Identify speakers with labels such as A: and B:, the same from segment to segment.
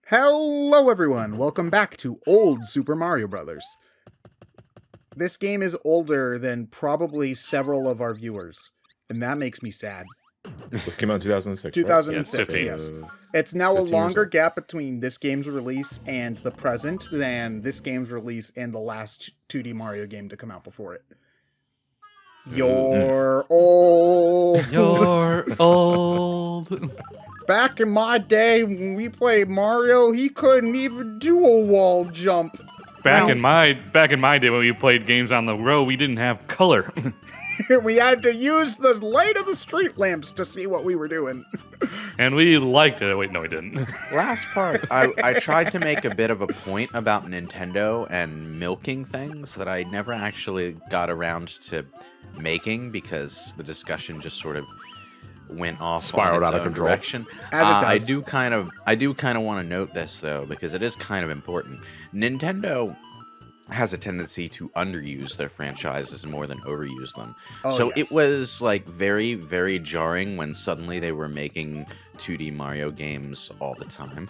A: Hello everyone, welcome back to Old Super Mario Bros. This game is older than probably several of our viewers, and that makes me sad.
B: This came out in 2006,
A: 2006,
B: right?
A: yes. It's now a
B: 15 years
A: longer
B: old.
A: gap between this game's release and the present than this game's release and the last 2D Mario game to come out before it. You're old.
C: You're old.
A: Back in my day when we played Mario, he couldn't even do a wall jump.
C: Back in my day when we played games on the road, we didn't have color.
A: We had to use the light of the street lamps to see what we were doing.
C: And we liked it. Wait, no, we didn't.
D: Last part, I tried to make a bit of a point about Nintendo and milking things that I never actually got around to making because the discussion just sort of went off
B: Spiraled
D: on its
B: out of
D: own
B: control.
D: direction.
A: As it does.
D: I do kind of want to note this though because it is kind of important. Nintendo has a tendency to underuse their franchises more than overuse them.
A: Oh,
D: It
A: yes.
D: was like very, very jarring when suddenly they were making 2D Mario games all the time.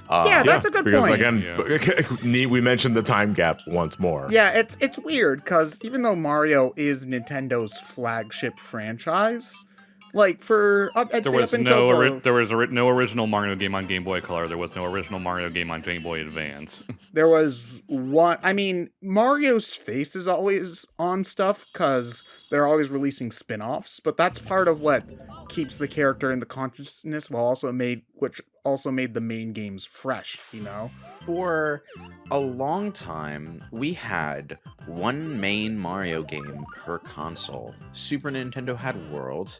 A: Yeah, that's a good
B: because
A: point.
B: again, we mentioned the time gap once more.
A: Yeah, it's weird because even though Mario is Nintendo's flagship franchise, like for
C: There was no original Mario game on Game Boy Color. There was no original Mario game on Game Boy Advance.
A: there was one. I mean, Mario's face is always on stuff because they're always releasing spin-offs, but that's part of what keeps the character in the consciousness, which also made the main games fresh. You know.
D: For a long time, we had one main Mario game per console. Super Nintendo had World,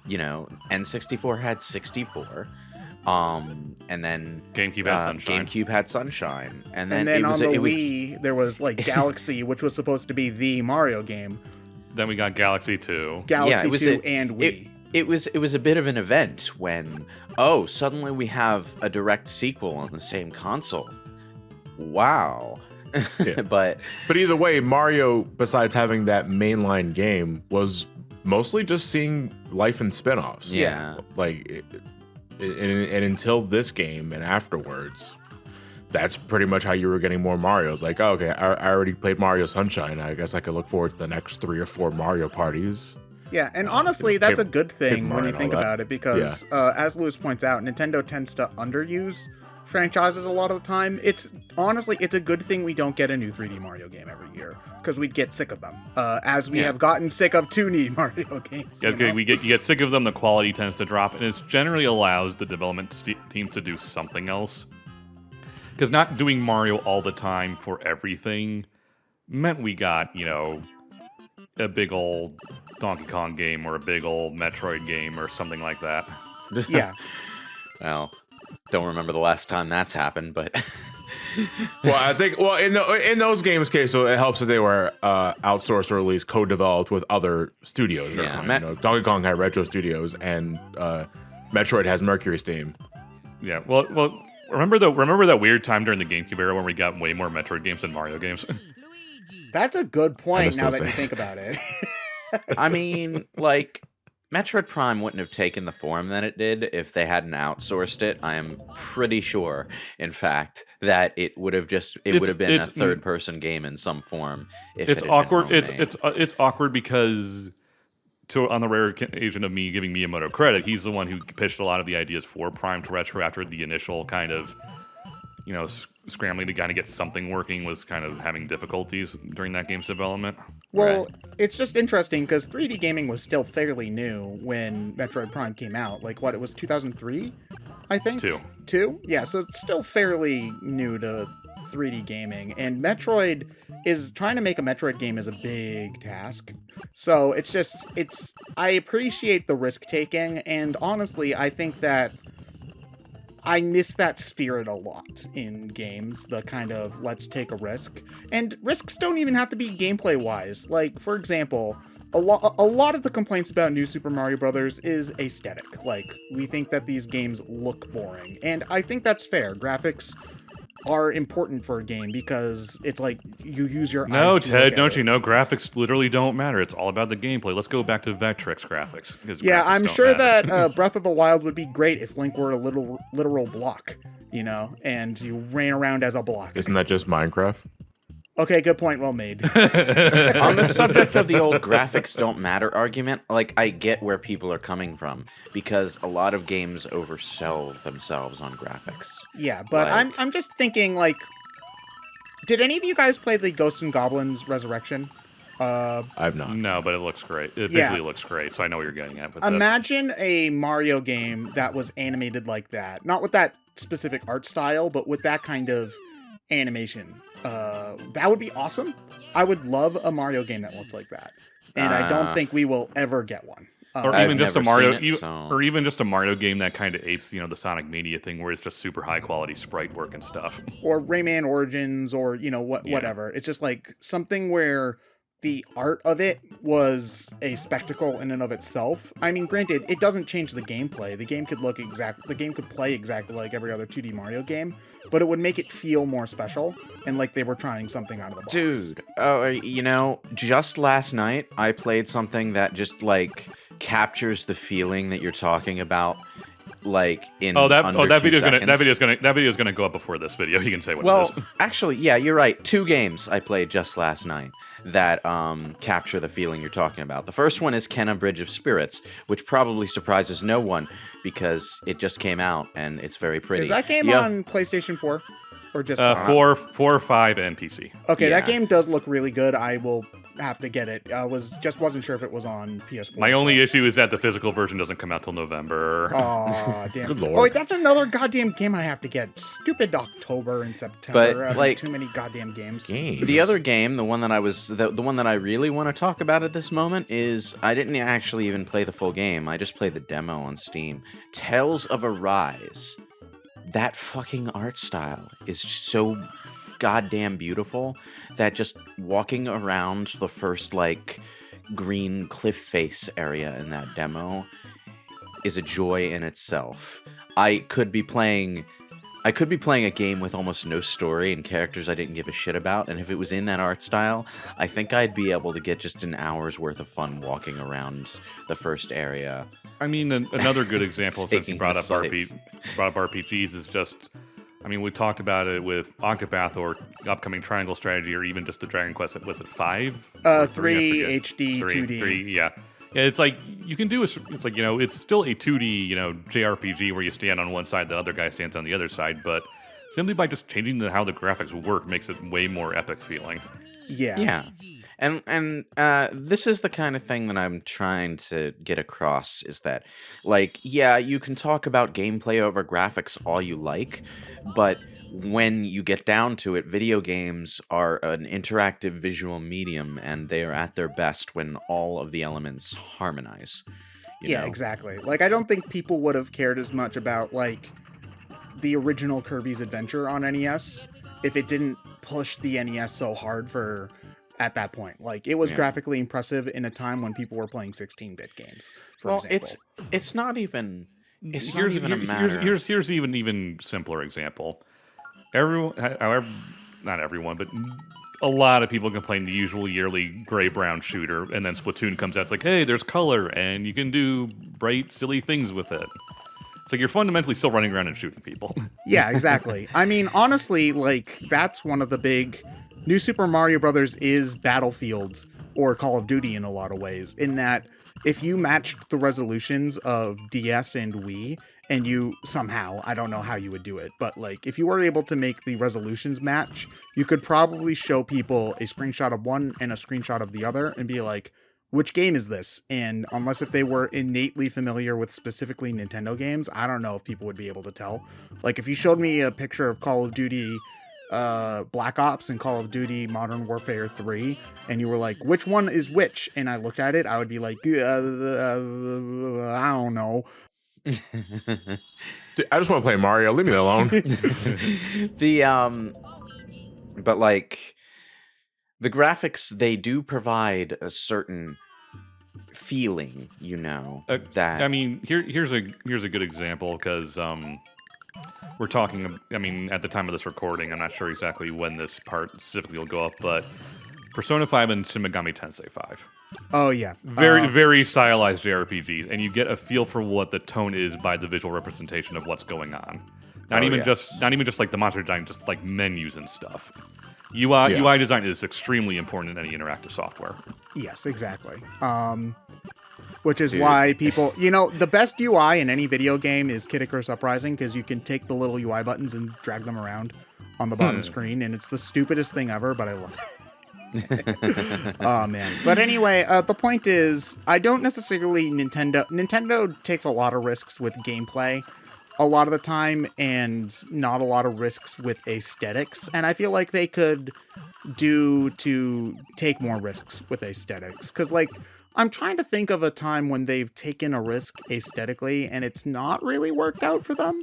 D: N64 had 64, and then
C: GameCube had Sunshine.
D: GameCube had Sunshine, and
A: And
D: then,
A: then
D: it was
A: on the
D: it was-
A: Wii, there was like Galaxy, which was supposed to be the Mario game.
C: Then we got Galaxy 2.
A: Galaxy
D: it was
A: 2 and Wii.
D: It was a bit of an event when suddenly we have a direct sequel on the same console. Wow.
B: Yeah.
D: But
B: Either way, Mario, besides having that mainline game, was mostly just seeing life in spin-offs.
D: yeah.
B: And until this game and afterwards, that's pretty much how you were getting more Marios. Like, oh, okay, I already played Mario Sunshine. I guess I could look forward to the next 3 or 4 Mario parties.
A: Yeah, and honestly, that's a good thing when you
B: Mario
A: think
B: and all that.
A: about it because, as Lewis points out, Nintendo tends to underuse franchises a lot of the time. It's a good thing we don't get a new 3D Mario game every year because we'd get sick of them, as we have gotten sick of 2D Mario games.
C: Yeah,
A: you know?
C: you get sick of them. The quality tends to drop, and it generally allows the development teams to do something else. Because not doing Mario all the time for everything meant we got, a big old Donkey Kong game or a big old Metroid game or something like that.
A: Yeah.
D: Well, don't remember the last time that's happened, but
B: Well, I think in those games case, so it helps that they were outsourced or at least co-developed with other studios at the
D: Yeah,
B: time. Donkey Kong had Retro Studios, and Metroid has Mercury Steam.
C: Yeah, well, remember that weird time during the GameCube era when we got way more Metroid games than Mario games?
A: That's a good point
B: miss
A: now
B: those
A: that you
B: days.
A: think about it.
D: I mean, like, Metroid Prime wouldn't have taken the form that it did if they hadn't outsourced it. I am pretty sure, in fact, that it would have been a third-person game in some form. If
C: It's
D: it had
C: awkward.
D: Been homemade.
C: It's awkward because, on the rare occasion of me giving Miyamoto credit, he's the one who pitched a lot of the ideas for Prime to Retro after the initial kind of, scrambling to kind of get something working was kind of having difficulties during that game's development.
A: Well, it's just interesting because 3D gaming was still fairly new when Metroid Prime came out. Like, it was 2003, I think?
C: 2.
A: 2? Yeah, so it's still fairly new to 3D gaming. And trying to make a Metroid game is a big task. So I appreciate the risk taking. And honestly, I think that I miss that spirit a lot in games, the kind of let's take a risk. And risks don't even have to be gameplay wise. Like, for example, a lot of the complaints about New Super Mario Bros. Is aesthetic. Like, we think that these games look boring. And I think that's fair. Graphics are important for a game because it's like you use your eyes
C: No,
A: to look
C: Ted,
A: at
C: don't
A: it.
C: you know? Graphics literally don't matter. It's all about the gameplay. Let's go back to Vectrex graphics. Because
A: Yeah,
C: graphics
A: I'm
C: don't
A: sure
C: matter.
A: that Breath of the Wild would be great if Link were a literal block. and you ran around as a block.
B: Isn't that just Minecraft?
A: Okay, good point, well made.
D: On the subject of the old graphics don't matter argument, like, I get where people are coming from, because a lot of games oversell themselves on graphics.
A: Yeah, but
D: Like-
A: I'm just thinking, like, did any of you guys play the Ghosts and Goblins Resurrection?
B: I've not.
C: No, but it looks great. It
A: Yeah.
C: visually looks great, so I know what you're getting at. But that's-
A: Imagine a Mario game that was animated like that. Not with that specific art style, but with that kind of animation. That would be awesome. I would love a Mario game that looked like that. And I don't think we will ever get one.
C: or
D: I've
C: even just a
D: never
C: Mario,
D: seen it, so-
C: or even just a Mario game that kind of apes, the Sonic Mania thing, where it's just super high quality sprite work and stuff.
A: Or Rayman Origins, or
C: Yeah.
A: whatever. It's just like something where the art of it was a spectacle in and of itself. I mean, granted, it doesn't change the gameplay. The game could play exactly like every other 2D Mario game, but it would make it feel more special and like they were trying something out of the box.
D: Dude, just last night I played something that just like captures the feeling that you're talking about, like in
C: That
D: under 2 seconds.
C: video's gonna go up before this video. You can say what it
D: Well,
C: is.
D: actually, yeah, you're right. 2 games I played just last night that capture the feeling you're talking about. The first one is Kenna Bridge of Spirits, which probably surprises no one because it just came out and it's very pretty.
A: Is that game
D: Yeah.
A: on PlayStation 4? Or just
C: 4, 5, and PC.
A: Okay, that
D: Yeah.
A: game does look really good. I will have to get it. I wasn't sure if it was on PS4.
C: My only issue is that the physical version doesn't come out till November.
A: Oh, damn.
B: Good lord.
A: Oh, wait, that's another goddamn game I have to get. Stupid October and September.
D: But, like-
A: too many goddamn games.
B: Games.
D: The other game, the one that the one that I really want to talk about at this moment is I didn't actually even play the full game. I just played the demo on Steam. Tales of Arise. That fucking art style is so goddamn beautiful that just walking around the first like green cliff face area in that demo is a joy in itself. I could be playing a game with almost no story and characters I didn't give a shit about, and if it was in that art style, I think I'd be able to get just an hour's worth of fun walking around the first area.
C: I mean, another good example since you
D: Taking
C: brought
D: the
C: up
D: sights.
C: RPGs is just, I mean, we talked about it with Octopath or upcoming Triangle Strategy, or even just the Dragon Quest. Was it 5? Or
A: 3
C: I forget.
A: HD 2D.
C: 3, yeah. Yeah, it's like you can do it's like, it's still a 2D, JRPG where you stand on one side, the other guy stands on the other side, but simply by just changing how the graphics work makes it way more epic feeling.
A: Yeah.
D: Yeah. And this is the kind of thing that I'm trying to get across is that, like, yeah, you can talk about gameplay over graphics all you like, but when you get down to it, video games are an interactive visual medium, and they are at their best when all of the elements harmonize. you know?
A: Exactly. Like, I don't think people would have cared as much about, like, the original Kirby's Adventure on NES if it didn't push the NES so hard at that point. Like, it was
D: Yeah.
A: graphically impressive in a time when people were playing 16-bit games, for example.
D: It's not even a matter.
C: Here's even simpler example. Everyone, however, not everyone, but a lot of people complain the usual yearly gray-brown shooter, and then Splatoon comes out. It's like, hey, there's color, and you can do bright, silly things with it. It's like you're fundamentally still running around and shooting people.
A: Yeah, exactly. I mean, honestly, like, that's one of the big... New Super Mario Brothers is Battlefield or Call of Duty in a lot of ways, in that if you matched the resolutions of DS and Wii, and you somehow, I don't know how you would do it, but like if you were able to make the resolutions match, you could probably show people a screenshot of one and a screenshot of the other and be like, which game is this? And unless if they were innately familiar with specifically Nintendo games, I don't know if people would be able to tell. Like if you showed me a picture of Call of Duty Black Ops and Call of Duty Modern Warfare 3, and you were like, which one is which? And I looked at it, I would be like, I don't know.
B: Dude, I just want to play Mario. Leave me alone.
D: But like the graphics, they do provide a certain feeling, that
C: I mean, here's a good example, because we're talking. I mean, at the time of this recording, I'm not sure exactly when this part specifically will go up, but Persona 5 and Shin Megami Tensei 5.
A: Oh yeah,
C: Very stylized JRPGs, and you get a feel for what the tone is by the visual representation of what's going on. Not
B: Oh,
C: even
B: yeah.
C: just like the monster design, just like menus and stuff. UI design is extremely important in any interactive software.
A: Yes, exactly. Which is
D: Dude.
A: why people, the best UI in any video game is Kid Icarus Uprising, because you can take the little UI buttons and drag them around on the bottom screen, and it's the stupidest thing ever, but I love it. Oh man. But anyway, the point is, I don't necessarily Nintendo takes a lot of risks with gameplay a lot of the time, and not a lot of risks with aesthetics, and I feel like they could take more risks with aesthetics, because like I'm trying to think of a time when they've taken a risk aesthetically and it's not really worked out for them.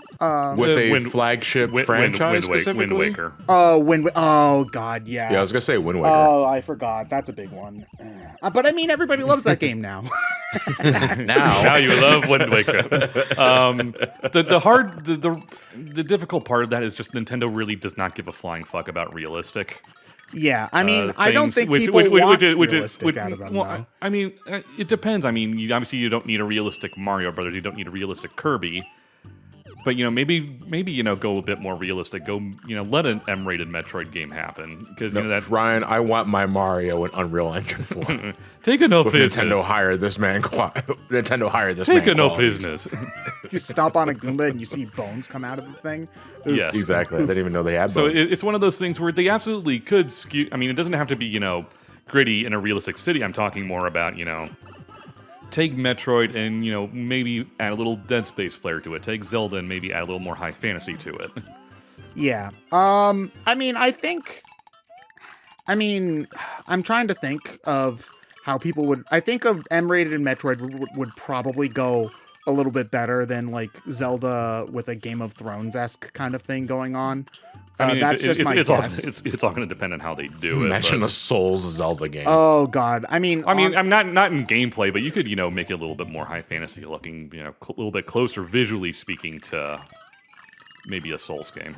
B: With a
C: Wind-
B: flagship franchise specifically?
C: Wind Waker.
A: Oh god, yeah.
B: Yeah, I was gonna say Wind Waker.
A: Oh, I forgot. That's a big one. But I mean, everybody loves that game now.
C: Now you love Wind Waker. The difficult part of that is just Nintendo really does not give a flying fuck about realistic.
A: Yeah, I mean,
C: Things,
A: I don't think people want realistic out of them, though.
C: I mean, it depends. I mean, obviously you don't need a realistic Mario Brothers. You don't need a realistic Kirby. But, maybe go a bit more realistic. Go, let an M-rated Metroid game happen. Because, that...
B: Ryan, I want my Mario in Unreal Engine 4.
C: Take a no
B: With
C: business.
B: Nintendo hired this man. Nintendo hired this
C: Take
B: man.
C: a no
B: qualities.
C: business.
A: You stomp on a Goomba and you see bones come out of the thing. Oof.
C: Yes.
B: Exactly. I didn't even know they had
C: So
B: bones.
C: it's one of those things where they absolutely could skew. I mean, it doesn't have to be, gritty in a realistic city. I'm talking more about, take Metroid and, maybe add a little Dead Space flair to it. Take Zelda and maybe add a little more high fantasy to it.
A: Yeah. I mean, I'm trying to think of how people would... I think of M-rated Metroid would probably go a little bit better than, like, Zelda with a Game of Thrones-esque kind of thing going on. That's just my guess.
C: It's all going to depend on how they do it.
B: Imagine a Souls Zelda game.
A: Oh, God. I mean,
C: I'm not in gameplay, but you could, make it a little bit more high fantasy looking, a little bit closer visually speaking to maybe a Souls game.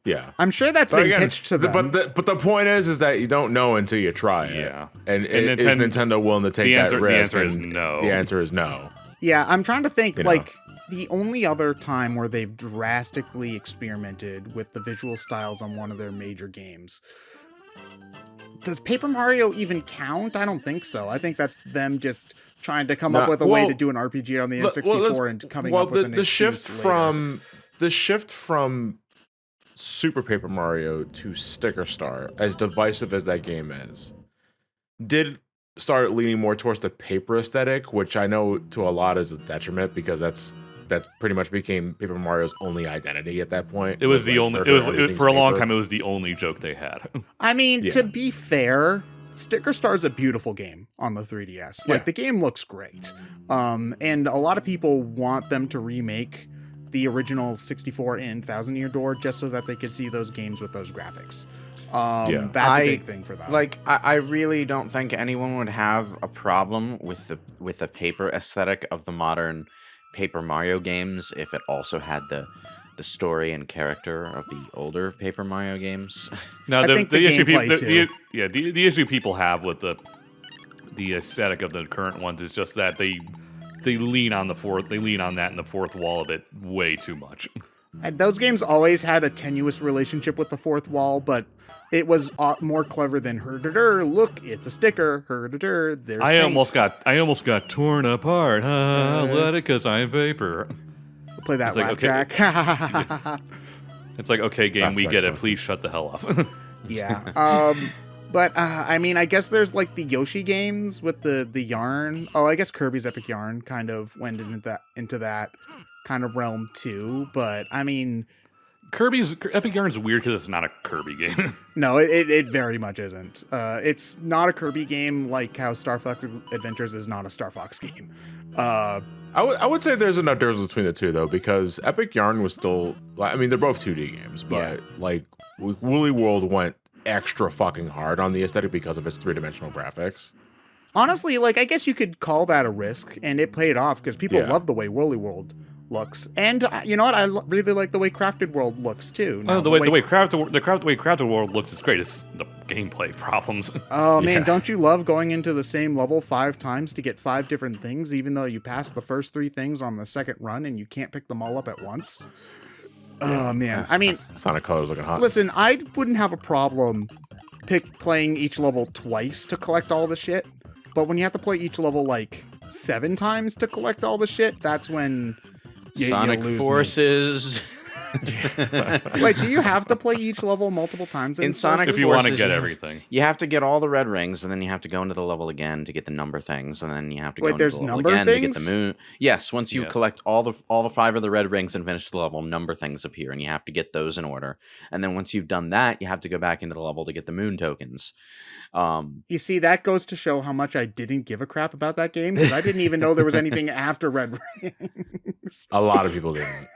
B: Yeah.
A: I'm sure that's
B: But
A: been
B: again,
A: pitched to them.
B: But the point is that you don't know until you try it.
C: Yeah.
B: And,
C: And
B: is Nintendo willing to take that risk?
C: The answer is
B: And
C: no.
B: The answer is no.
A: Yeah, I'm trying to think,
B: You know.
A: like, the only other time where they've drastically experimented with the visual styles on one of their major games. Does Paper Mario even count? I don't think so. I think that's them just trying to come up with a way to do an RPG on the N64 and coming up with an excuse later.
B: The shift from Super Paper Mario to Sticker Star, as divisive as that game is, did start leaning more towards the paper aesthetic, which I know to a lot is a detriment because that pretty much became Paper Mario's only identity at that point.
C: It was the
B: like,
C: only.
B: everything's
C: For a long
B: paper.
C: time. It was the only joke they had.
A: I mean,
B: Yeah.
A: to be fair, Sticker Star is a beautiful game on the 3DS. Like,
B: Yeah.
A: the game looks great. And a lot of people want them to remake the original 64 and Thousand Year Door just so that they could see those games with those graphics. That's a big thing for them.
D: Like, I really don't think anyone would have a problem with the paper aesthetic of the modern Paper Mario games if it also had the story and character of the older Paper Mario games.
C: Now,
A: I think the
C: issue
A: gameplay, too.
C: the issue people have with the aesthetic of the current ones is just that they lean on that in the fourth wall a bit way too much.
A: And those games always had a tenuous relationship with the fourth wall, but it was more clever than herder. Look, it's a sticker. Herder. There's
C: I
A: paint.
C: almost got torn apart. Let it, 'cause I'm paper.
A: Play that
C: It's like,
A: laugh
C: okay.
A: track.
C: It's like, okay, game,
B: Laugh
C: we
B: track's
C: get it.
B: busted.
C: Please shut the hell up.
A: Yeah. But I mean, I guess there's like the Yoshi games with the yarn. Oh, I guess Kirby's Epic Yarn kind of went into that kind of realm too. But I mean,
C: Kirby's Epic Yarn's weird because it's not a Kirby game.
A: no, it very much isn't. It's not a Kirby game like how Star Fox Adventures is not a Star Fox game.
B: I would say there's enough difference between the two though, because Epic Yarn was still, I mean, they're both 2D games, but like Woolly World went extra fucking hard on the aesthetic because of its 3-dimensional graphics.
A: Honestly, like, I guess you could call that a risk, and it paid off because people
B: Yeah.
A: love the way Whirly World looks. And you know what? I really like the way Crafted World looks too. Now,
C: the way Crafted World looks is great. It's the gameplay problems.
A: Oh man,
B: Yeah.
A: don't you love going into the same level 5 times to get 5 different things, even though you pass the first 3 things on the second run and you can't pick them all up at once? Oh man, I mean,
B: Sonic Colors looking hot.
A: listen, I wouldn't have a problem playing each level twice to collect all the shit, but when you have to play each level like 7 times to collect all the shit, that's when
D: Sonic
A: you lose
D: Forces.
A: me. Wait, do you have to play each level multiple times
D: In Sonic
C: If you want to
D: Forces,
C: get
D: yeah.
C: everything.
D: You have to get all the red rings, and then you have to go into the level again to get the number things, and then you have to go
A: Wait,
D: into
A: there's
D: the level
A: number
D: again to get the
A: things?
D: moon. Yes, once you
C: Yes.
D: collect all the 5 of the red rings and finish the level, number things appear, and you have to get those in order. And then once you've done that, you have to go back into the level to get the moon tokens.
A: You see, that goes to show how much I didn't give a crap about that game, because I didn't even know there was anything after Red Rings.
B: A lot of people didn't.